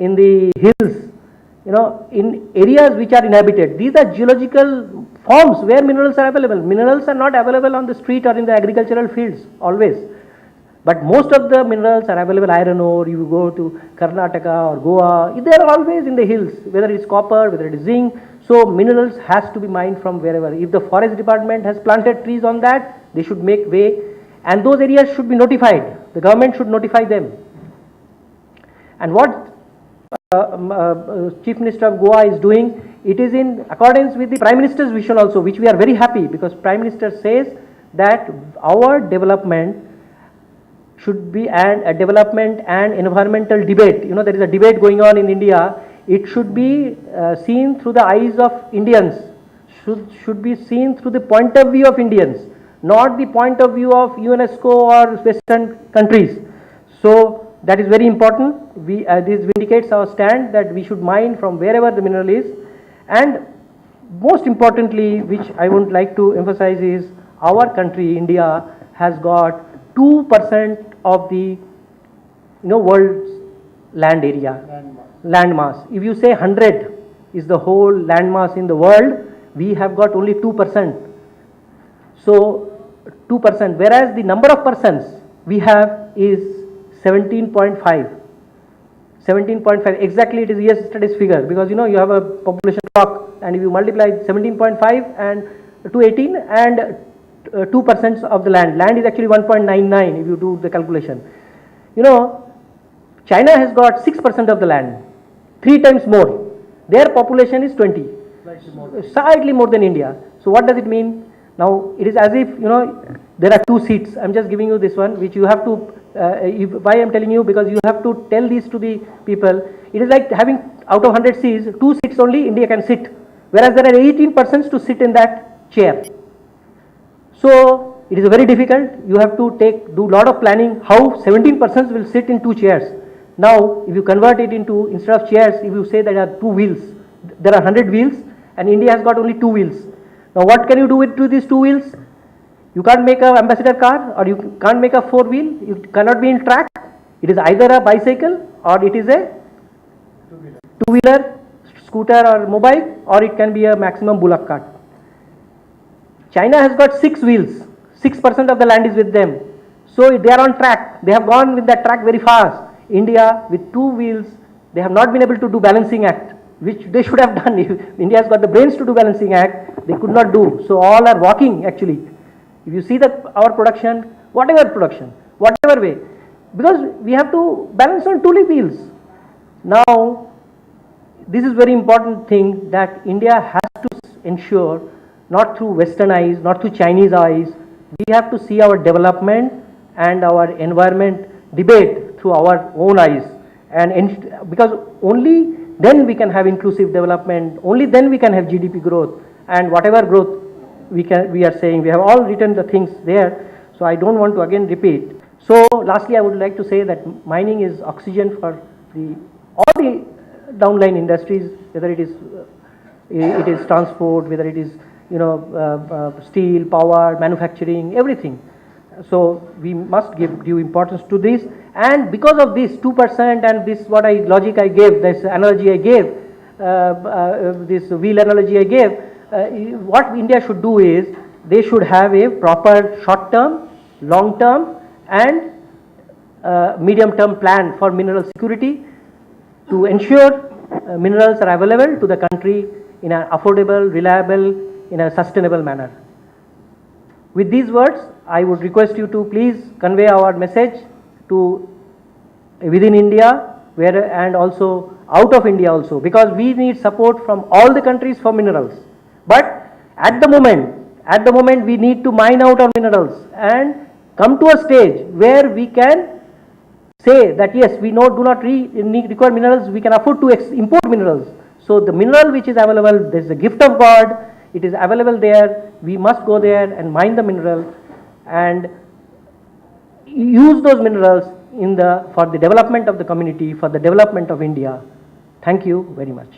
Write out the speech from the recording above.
in the hills, in areas which are inhabited. These are geological forms where minerals are available. Minerals are not available on the street or in the agricultural fields always. But most of the minerals are available, iron ore, you go to Karnataka or Goa, they are always in the hills, whether it is copper, whether it is zinc. So minerals has to be mined from wherever. If the forest department has planted trees on that, they should make way, and those areas should be notified. The government should notify them. And what Chief Minister of Goa is doing, it is in accordance with the Prime Minister's vision also, which we are very happy, because Prime Minister says that our development should be a development and environmental debate. There is a debate going on in India. It should be seen through the eyes of Indians, should be seen through the point of view of Indians, not the point of view of UNESCO or Western countries. So that is very important. This vindicates our stand that we should mine from wherever the mineral is. And most importantly, which I would like to emphasize, is our country, India, has got 2% of the world's land area, land mass. If you say 100 is the whole land mass in the world, we have got only 2%. So 2%, whereas the number of persons we have is 17.5. 17.5, exactly it is yesterday's figure, because you have a population clock, and if you multiply 17.5 and to 18 and 2% of the land is actually 1.99 if you do the calculation. China has got 6% of the land, 3 times more. Their population is 20, slightly more than India. So what does it mean? Now it is as if there are 2 seats. I'm just giving you this one, which you have to why I'm telling you, because you have to tell this to the people. It is like having out of 100 seats, 2 seats only India can sit, whereas there are 18 persons to sit in that chair. So it is very difficult. You have to do lot of planning how 17 persons will sit in 2 chairs. Now if you convert it into, instead of chairs, if you say there are 2 wheels, there are 100 wheels, and India has got only 2 wheels. Now what can you do with these 2 wheels? You can't make an ambassador car, or you can't make a 4-wheel. You cannot be in track. It is either a bicycle, or it is a two-wheeler, scooter or mobile, or it can be a maximum bullock cart. China has got 6 wheels. 6% of the land is with them. So they are on track. They have gone with that track very fast. India with 2 wheels, they have not been able to do balancing act, which they should have done. If India has got the brains to do balancing act, they could not do. So all are walking actually. If you see that our production, whatever way, because we have to balance on 2 wheels. Now, this is very important thing that India has to ensure, not through Western eyes, not through Chinese eyes. We have to see our development and our environment debate through our own eyes, and because only then we can have inclusive development, only then we can have GDP growth, and whatever growth we are saying, we have all written the things there, so I don't want to again repeat. So lastly, I would like to say that mining is oxygen for all the downline industries, whether it is transport, whether it is steel, power, manufacturing, everything. So we must give due importance to this, and because of this 2% and this logic I gave, this analogy I gave, this wheel analogy I gave, what India should do is, they should have a proper short-term, long-term and medium-term plan for mineral security to ensure minerals are available to the country in an affordable, reliable, in a sustainable manner. With these words, I would request you to please convey our message to within India, and also out of India also, because we need support from all the countries for minerals. But at the moment we need to mine out our minerals and come to a stage where we can say that yes, we do not require minerals, we can afford to import minerals. So the mineral which is available, there is a gift of God, it is available there, we must go there and mine the mineral and use those minerals for the development of the community, for the development of India. Thank you very much.